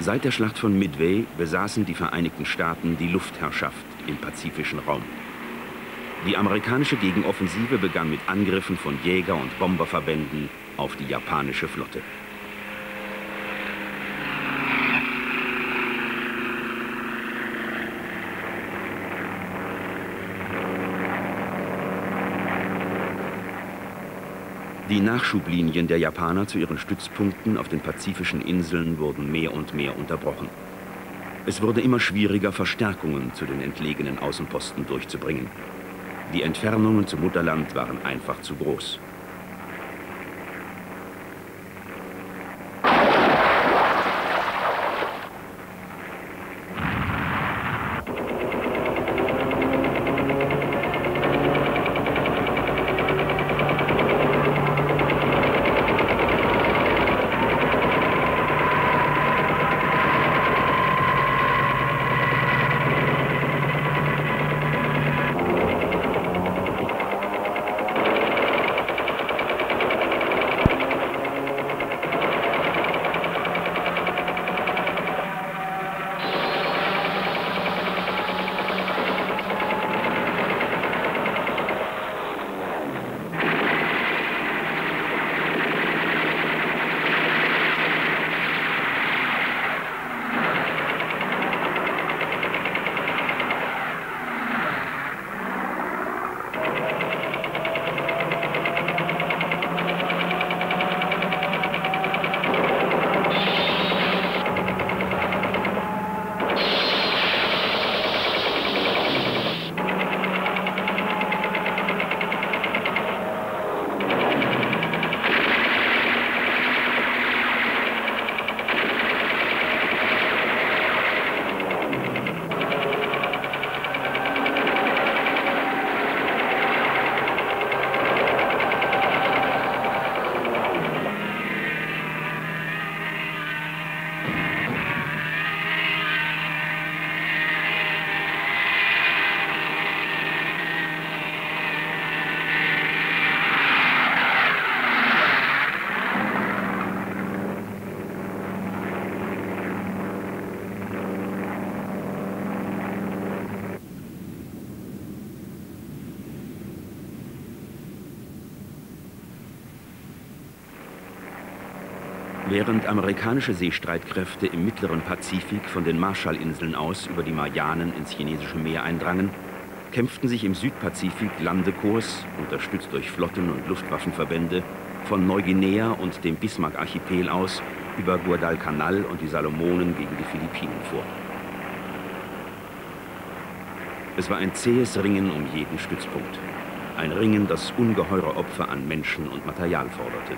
Seit der Schlacht von Midway besaßen die Vereinigten Staaten die Luftherrschaft im pazifischen Raum. Die amerikanische Gegenoffensive begann mit Angriffen von Jäger- und Bomberverbänden auf die japanische Flotte. Die Nachschublinien der Japaner zu ihren Stützpunkten auf den pazifischen Inseln wurden mehr und mehr unterbrochen. Es wurde immer schwieriger, Verstärkungen zu den entlegenen Außenposten durchzubringen. Die Entfernungen zum Mutterland waren einfach zu groß. Während amerikanische Seestreitkräfte im mittleren Pazifik von den Marshallinseln aus über die Marianen ins chinesische Meer eindrangen, kämpften sich im Südpazifik Landekorps, unterstützt durch Flotten- und Luftwaffenverbände, von Neuguinea und dem Bismarck-Archipel aus über Guadalcanal und die Salomonen gegen die Philippinen vor. Es war ein zähes Ringen um jeden Stützpunkt. Ein Ringen, das ungeheure Opfer an Menschen und Material forderte.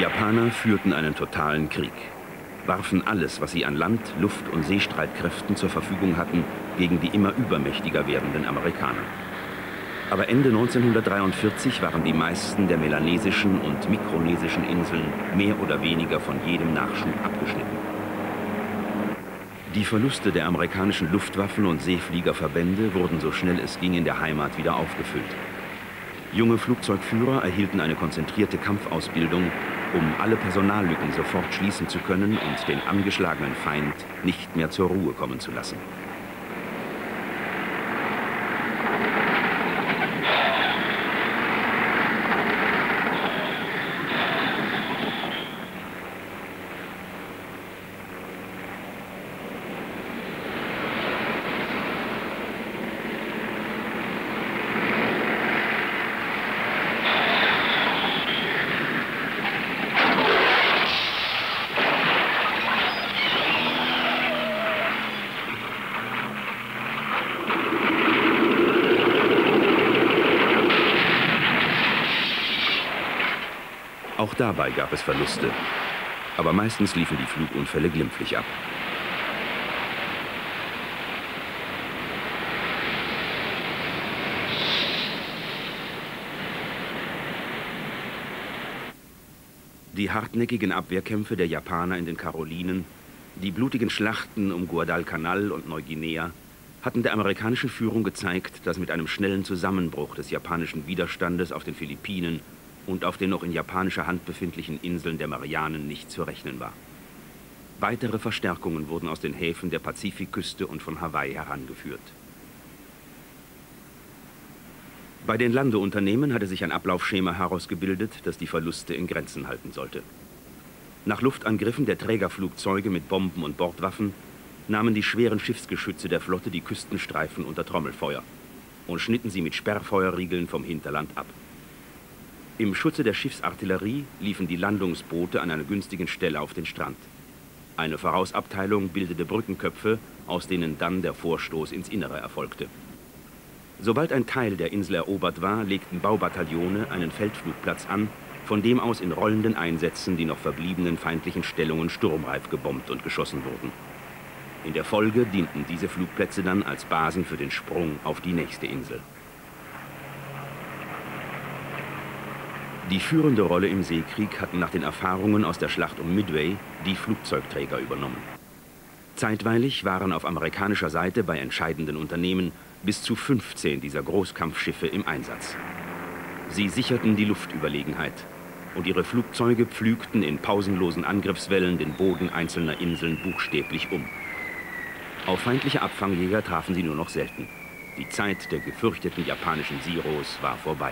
Die Japaner führten einen totalen Krieg. warfen alles, was sie an Land-, Luft- und Seestreitkräften zur Verfügung hatten, gegen die immer übermächtiger werdenden Amerikaner. Aber Ende 1943 waren die meisten der melanesischen und mikronesischen Inseln mehr oder weniger von jedem Nachschub abgeschnitten. Die Verluste der amerikanischen Luftwaffen- und Seefliegerverbände wurden so schnell es ging in der Heimat wieder aufgefüllt. Junge Flugzeugführer erhielten eine konzentrierte Kampfausbildung, um alle Personallücken sofort schließen zu können und den angeschlagenen Feind nicht mehr zur Ruhe kommen zu lassen. Auch dabei gab es Verluste, aber meistens liefen die Flugunfälle glimpflich ab. Die hartnäckigen Abwehrkämpfe der Japaner in den Karolinen, die blutigen Schlachten um Guadalcanal und Neuguinea hatten der amerikanischen Führung gezeigt, dass mit einem schnellen Zusammenbruch des japanischen Widerstandes auf den Philippinen und auf den noch in japanischer Hand befindlichen Inseln der Marianen nicht zu rechnen war. Weitere Verstärkungen wurden aus den Häfen der Pazifikküste und von Hawaii herangeführt. Bei den Landeunternehmen hatte sich ein Ablaufschema herausgebildet, das die Verluste in Grenzen halten sollte. Nach Luftangriffen der Trägerflugzeuge mit Bomben und Bordwaffen nahmen die schweren Schiffsgeschütze der Flotte die Küstenstreifen unter Trommelfeuer und schnitten sie mit Sperrfeuerriegeln vom Hinterland ab. Im Schutze der Schiffsartillerie liefen die Landungsboote an einer günstigen Stelle auf den Strand. Eine Vorausabteilung bildete Brückenköpfe, aus denen dann der Vorstoß ins Innere erfolgte. Sobald ein Teil der Insel erobert war, legten Baubataillone einen Feldflugplatz an, von dem aus in rollenden Einsätzen die noch verbliebenen feindlichen Stellungen sturmreif gebombt und geschossen wurden. In der Folge dienten diese Flugplätze dann als Basen für den Sprung auf die nächste Insel. Die führende Rolle im Seekrieg hatten nach den Erfahrungen aus der Schlacht um Midway die Flugzeugträger übernommen. Zeitweilig waren auf amerikanischer Seite bei entscheidenden Unternehmen bis zu 15 dieser Großkampfschiffe im Einsatz. Sie sicherten die Luftüberlegenheit und ihre Flugzeuge pflügten in pausenlosen Angriffswellen den Boden einzelner Inseln buchstäblich um. Auf feindliche Abfangjäger trafen sie nur noch selten. Die Zeit der gefürchteten japanischen Zeros war vorbei.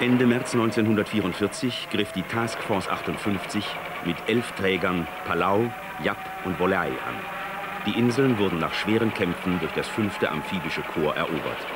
Ende März 1944 griff die Task Force 58 mit 11 Trägern Palau, Yap und Wolai an. Die Inseln wurden nach schweren Kämpfen durch das 5. Amphibische Korps erobert.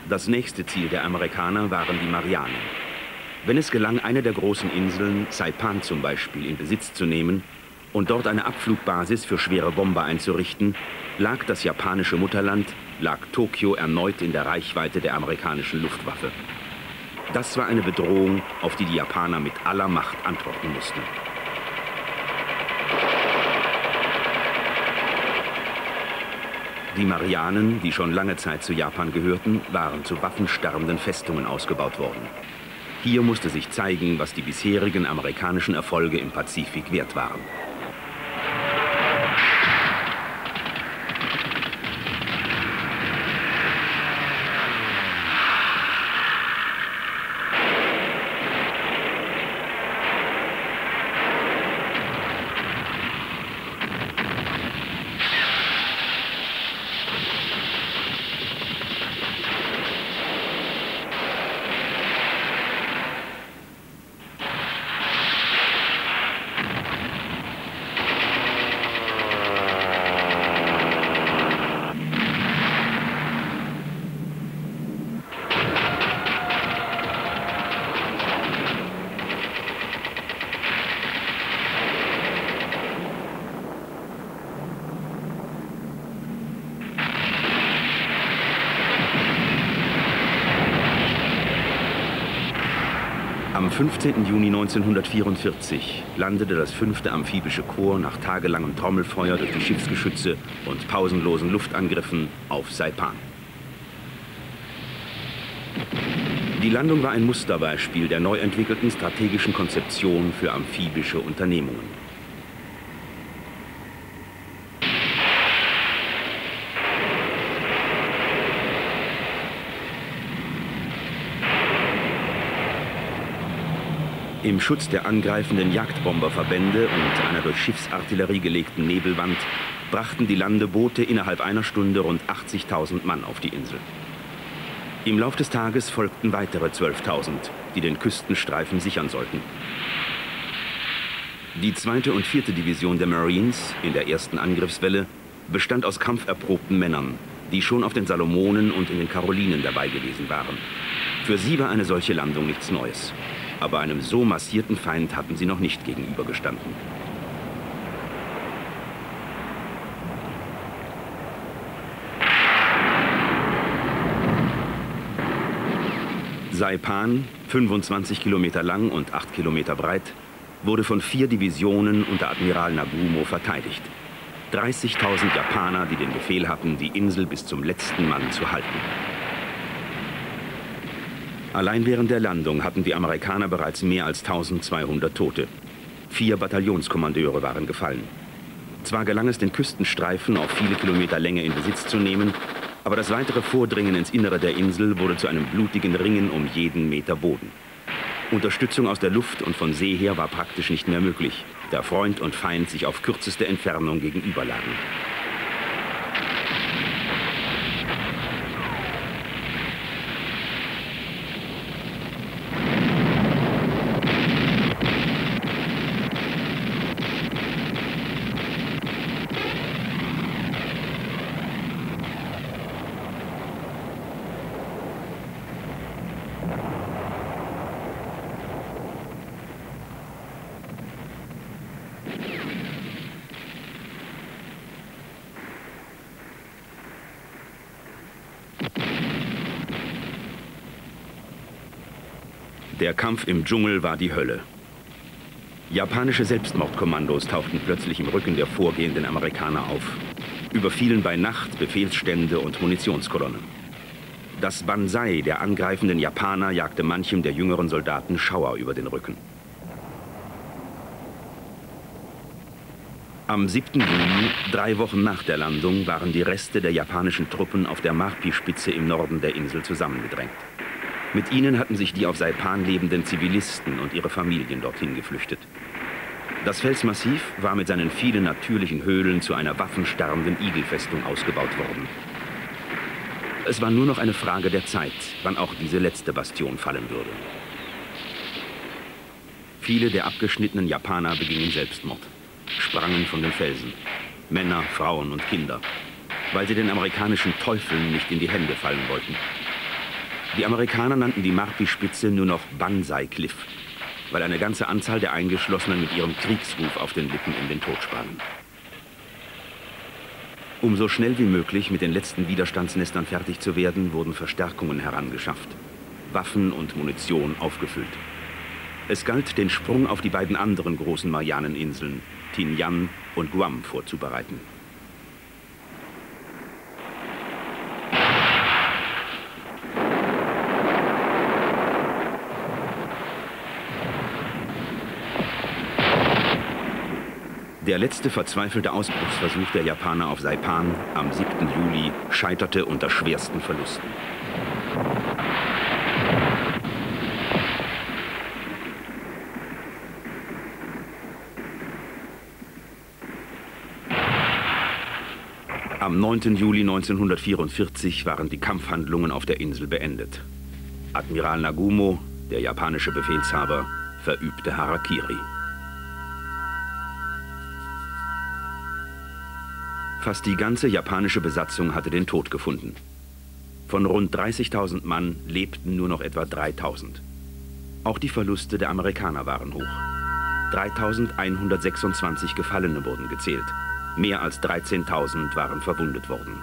Das nächste Ziel der Amerikaner waren die Marianen. Wenn es gelang, eine der großen Inseln, Saipan zum Beispiel, in Besitz zu nehmen und dort eine Abflugbasis für schwere Bomber einzurichten, lag das japanische Mutterland, lag Tokio erneut in der Reichweite der amerikanischen Luftwaffe. Das war eine Bedrohung, auf die die Japaner mit aller Macht antworten mussten. Die Marianen, die schon lange Zeit zu Japan gehörten, waren zu waffenstarrenden Festungen ausgebaut worden. Hier musste sich zeigen, was die bisherigen amerikanischen Erfolge im Pazifik wert waren. Am 15. Juni 1944 landete das 5. Amphibische Korps nach tagelangem Trommelfeuer durch die Schiffsgeschütze und pausenlosen Luftangriffen auf Saipan. Die Landung war ein Musterbeispiel der neu entwickelten strategischen Konzeption für amphibische Unternehmungen. Im Schutz der angreifenden Jagdbomberverbände und einer durch Schiffsartillerie gelegten Nebelwand brachten die Landeboote innerhalb einer Stunde rund 80.000 Mann auf die Insel. Im Lauf des Tages folgten weitere 12.000, die den Küstenstreifen sichern sollten. Die 2. und 4. Division der Marines in der ersten Angriffswelle bestand aus kampferprobten Männern, die schon auf den Salomonen und in den Karolinen dabei gewesen waren. Für sie war eine solche Landung nichts Neues. Aber einem so massierten Feind hatten sie noch nicht gegenübergestanden. Saipan, 25 Kilometer lang und 8 Kilometer breit, wurde von 4 Divisionen unter Admiral Nagumo verteidigt. 30.000 Japaner, die den Befehl hatten, die Insel bis zum letzten Mann zu halten. Allein während der Landung hatten die Amerikaner bereits mehr als 1200 Tote. 4 Bataillonskommandeure waren gefallen. Zwar gelang es, den Küstenstreifen auf viele Kilometer Länge in Besitz zu nehmen, aber das weitere Vordringen ins Innere der Insel wurde zu einem blutigen Ringen um jeden Meter Boden. Unterstützung aus der Luft und von See her war praktisch nicht mehr möglich, da Freund und Feind sich auf kürzeste Entfernung gegenüberlagen. Der Kampf im Dschungel war die Hölle. Japanische Selbstmordkommandos tauchten plötzlich im Rücken der vorgehenden Amerikaner auf. überfielen bei Nacht Befehlsstände und Munitionskolonnen. Das Banzai der angreifenden Japaner jagte manchem der jüngeren Soldaten Schauer über den Rücken. Am 7. Juli, 3 Wochen nach der Landung, waren die Reste der japanischen Truppen auf der Marpi-Spitze im Norden der Insel zusammengedrängt. Mit ihnen hatten sich die auf Saipan lebenden Zivilisten und ihre Familien dorthin geflüchtet. Das Felsmassiv war mit seinen vielen natürlichen Höhlen zu einer waffenstarrenden Igelfestung ausgebaut worden. Es war nur noch eine Frage der Zeit, wann auch diese letzte Bastion fallen würde. Viele der abgeschnittenen Japaner begingen Selbstmord, sprangen von den Felsen. Männer, Frauen und Kinder, weil sie den amerikanischen Teufeln nicht in die Hände fallen wollten. Die Amerikaner nannten die Marpi-Spitze nur noch Banzai Cliff, weil eine ganze Anzahl der Eingeschlossenen mit ihrem Kriegsruf auf den Lippen in den Tod sprangen. Um so schnell wie möglich mit den letzten Widerstandsnestern fertig zu werden, wurden Verstärkungen herangeschafft, Waffen und Munition aufgefüllt. Es galt, den Sprung auf die beiden anderen großen Marianeninseln, Tinian und Guam, vorzubereiten. Der letzte verzweifelte Ausbruchsversuch der Japaner auf Saipan am 7. Juli scheiterte unter schwersten Verlusten. Am 9. Juli 1944 waren die Kampfhandlungen auf der Insel beendet. Admiral Nagumo, der japanische Befehlshaber, verübte Harakiri. Fast die ganze japanische Besatzung hatte den Tod gefunden. Von rund 30.000 Mann lebten nur noch etwa 3.000. Auch die Verluste der Amerikaner waren hoch. 3.126 Gefallene wurden gezählt. Mehr als 13.000 waren verwundet worden.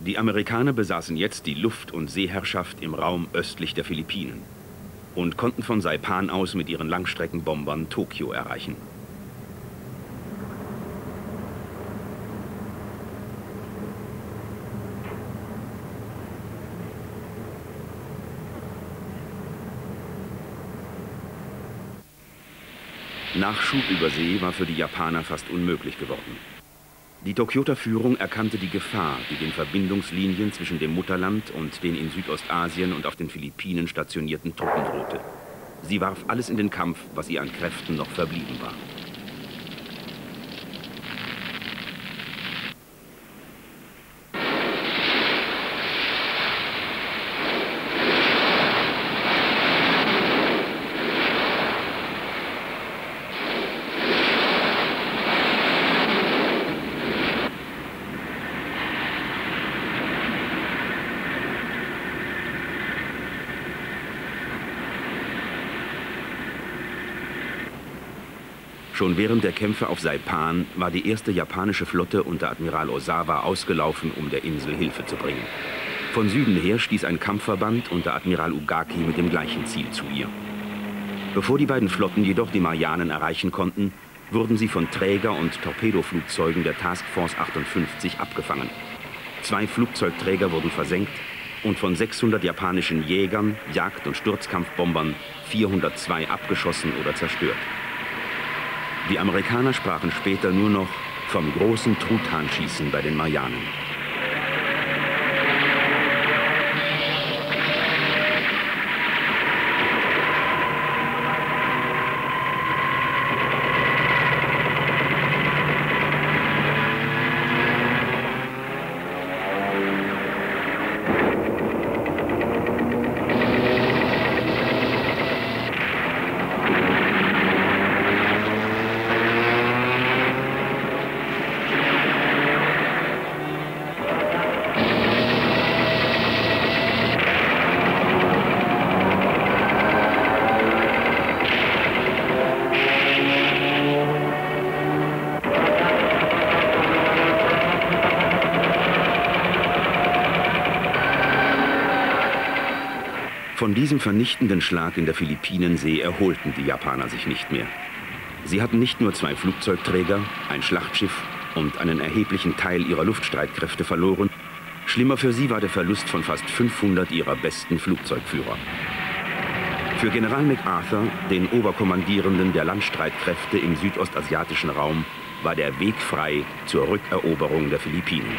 Die Amerikaner besaßen jetzt die Luft- und Seeherrschaft im Raum östlich der Philippinen und konnten von Saipan aus mit ihren Langstreckenbombern Tokio erreichen. Nachschub über See war für die Japaner fast unmöglich geworden. Die Tokioter Führung erkannte die Gefahr, die den Verbindungslinien zwischen dem Mutterland und den in Südostasien und auf den Philippinen stationierten Truppen drohte. Sie warf alles in den Kampf, was ihr an Kräften noch verblieben war. Schon während der Kämpfe auf Saipan war die erste japanische Flotte unter Admiral Ozawa ausgelaufen, um der Insel Hilfe zu bringen. Von Süden her stieß ein Kampfverband unter Admiral Ugaki mit dem gleichen Ziel zu ihr. Bevor die beiden Flotten jedoch die Marianen erreichen konnten, wurden sie von Träger- und Torpedoflugzeugen der Task Force 58 abgefangen. 2 Flugzeugträger wurden versenkt und von 600 japanischen Jägern, Jagd- und Sturzkampfbombern 402 abgeschossen oder zerstört. Die Amerikaner sprachen später nur noch vom großen Truthahnschießen bei den Marianen. Von diesem vernichtenden Schlag in der Philippinensee erholten die Japaner sich nicht mehr. Sie hatten nicht nur 2 Flugzeugträger, ein Schlachtschiff und einen erheblichen Teil ihrer Luftstreitkräfte verloren. Schlimmer für sie war der Verlust von fast 500 ihrer besten Flugzeugführer. Für General MacArthur, den Oberkommandierenden der Landstreitkräfte im südostasiatischen Raum, war der Weg frei zur Rückeroberung der Philippinen.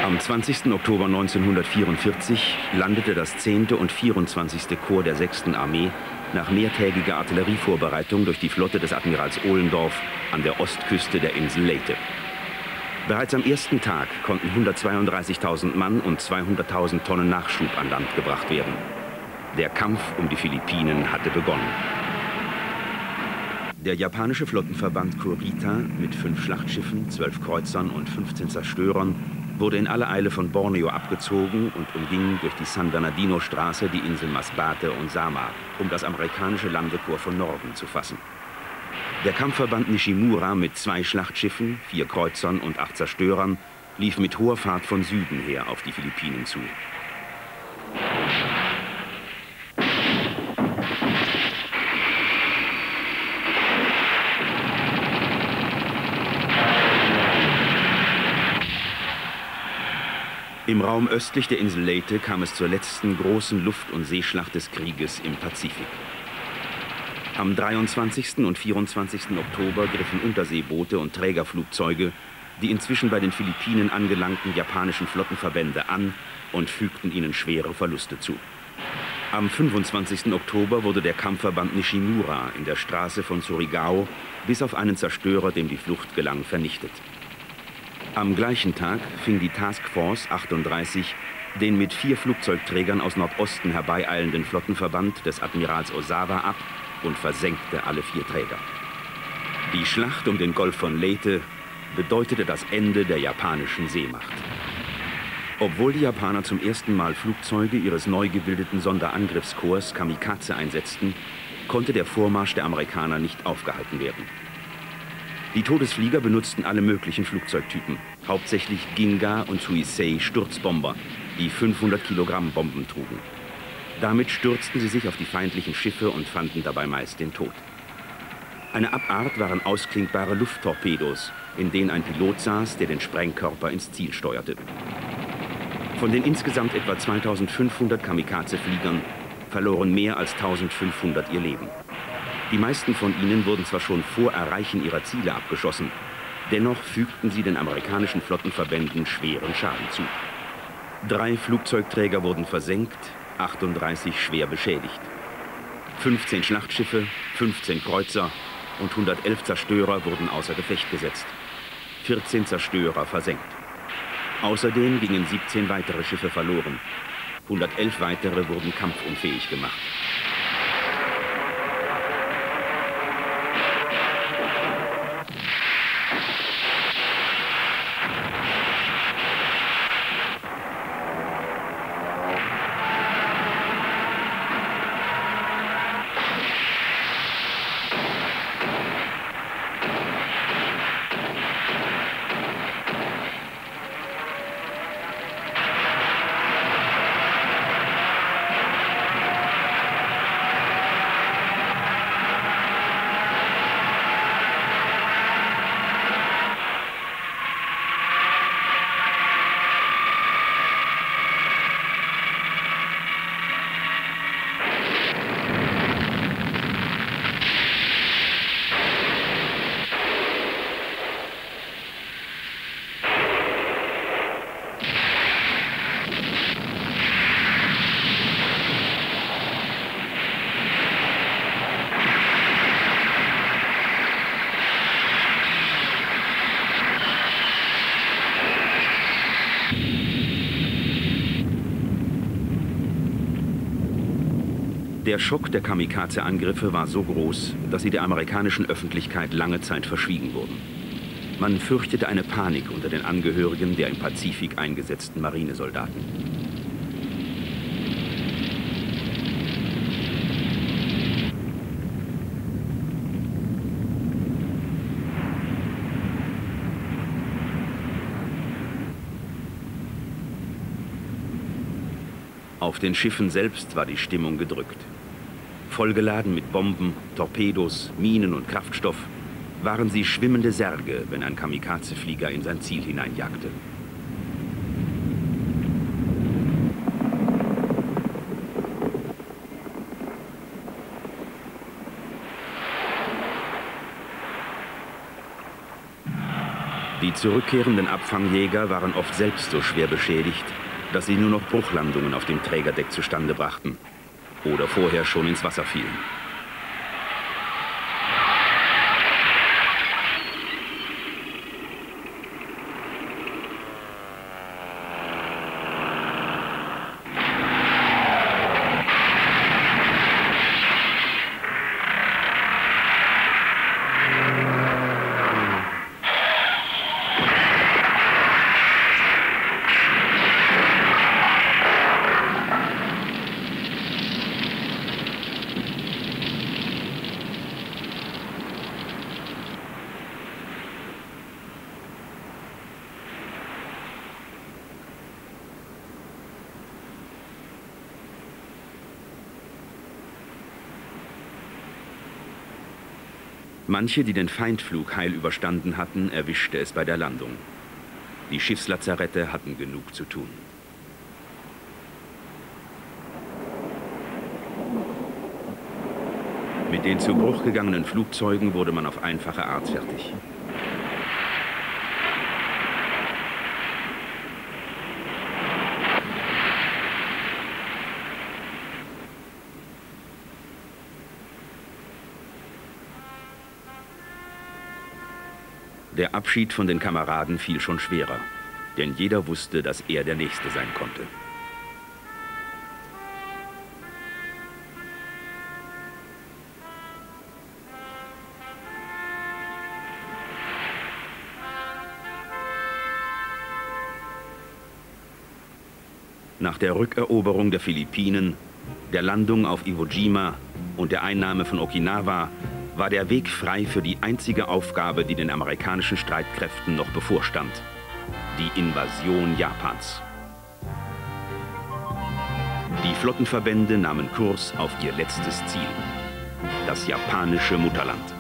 Am 20. Oktober 1944 landete das 10. und 24. Korps der 6. Armee nach mehrtägiger Artillerievorbereitung durch die Flotte des Admirals Ohlendorf an der Ostküste der Insel Leyte. Bereits am ersten Tag konnten 132.000 Mann und 200.000 Tonnen Nachschub an Land gebracht werden. Der Kampf um die Philippinen hatte begonnen. Der japanische Flottenverband Kurita mit 5 Schlachtschiffen, 12 Kreuzern und 15 Zerstörern wurde in aller Eile von Borneo abgezogen und umging durch die San Bernardino-Straße die Inseln Masbate und Samar, um das amerikanische Landekorps von Norden zu fassen. Der Kampfverband Nishimura mit 2 Schlachtschiffen, 4 Kreuzern und 8 Zerstörern lief mit hoher Fahrt von Süden her auf die Philippinen zu. Im Raum östlich der Insel Leyte kam es zur letzten großen Luft- und Seeschlacht des Krieges im Pazifik. Am 23. und 24. Oktober griffen Unterseeboote und Trägerflugzeuge die inzwischen bei den Philippinen angelangten japanischen Flottenverbände an und fügten ihnen schwere Verluste zu. Am 25. Oktober wurde der Kampfverband Nishimura in der Straße von Surigao bis auf einen Zerstörer, dem die Flucht gelang, vernichtet. Am gleichen Tag fing die Task Force 38 den mit 4 Flugzeugträgern aus Nordosten herbeieilenden Flottenverband des Admirals Ozawa ab und versenkte alle 4 Träger. Die Schlacht um den Golf von Leyte bedeutete das Ende der japanischen Seemacht. Obwohl die Japaner zum ersten Mal Flugzeuge ihres neu gebildeten Sonderangriffskorps Kamikaze einsetzten, konnte der Vormarsch der Amerikaner nicht aufgehalten werden. Die Todesflieger benutzten alle möglichen Flugzeugtypen, hauptsächlich Ginga und Suisei Sturzbomber, die 500 Kilogramm Bomben trugen. Damit stürzten sie sich auf die feindlichen Schiffe und fanden dabei meist den Tod. Eine Abart waren ausklinkbare Lufttorpedos, in denen ein Pilot saß, der den Sprengkörper ins Ziel steuerte. Von den insgesamt etwa 2500 Kamikaze-Fliegern verloren mehr als 1500 ihr Leben. Die meisten von ihnen wurden zwar schon vor Erreichen ihrer Ziele abgeschossen, dennoch fügten sie den amerikanischen Flottenverbänden schweren Schaden zu. 3 Flugzeugträger wurden versenkt, 38 schwer beschädigt. 15 Schlachtschiffe, 15 Kreuzer und 111 Zerstörer wurden außer Gefecht gesetzt. 14 Zerstörer versenkt. Außerdem gingen 17 weitere Schiffe verloren. 111 weitere wurden kampfunfähig gemacht. Der Schock der Kamikaze-Angriffe war so groß, dass sie der amerikanischen Öffentlichkeit lange Zeit verschwiegen wurden. Man fürchtete eine Panik unter den Angehörigen der im Pazifik eingesetzten Marinesoldaten. Auf den Schiffen selbst war die Stimmung gedrückt. Vollgeladen mit Bomben, Torpedos, Minen und Kraftstoff waren sie schwimmende Särge, wenn ein Kamikaze-Flieger in sein Ziel hineinjagte. Die zurückkehrenden Abfangjäger waren oft selbst so schwer beschädigt, dass sie nur noch Bruchlandungen auf dem Trägerdeck zustande brachten oder vorher schon ins Wasser fielen. Manche, die den Feindflug heil überstanden hatten, erwischte es bei der Landung. Die Schiffslazarette hatten genug zu tun. Mit den zu Bruch gegangenen Flugzeugen wurde man auf einfache Art fertig. Der Abschied von den Kameraden fiel schon schwerer, denn jeder wusste, dass er der Nächste sein konnte. Nach der Rückeroberung der Philippinen, der Landung auf Iwo Jima und der Einnahme von Okinawa war der Weg frei für die einzige Aufgabe, die den amerikanischen Streitkräften noch bevorstand: die Invasion Japans. Die Flottenverbände nahmen Kurs auf ihr letztes Ziel: das japanische Mutterland.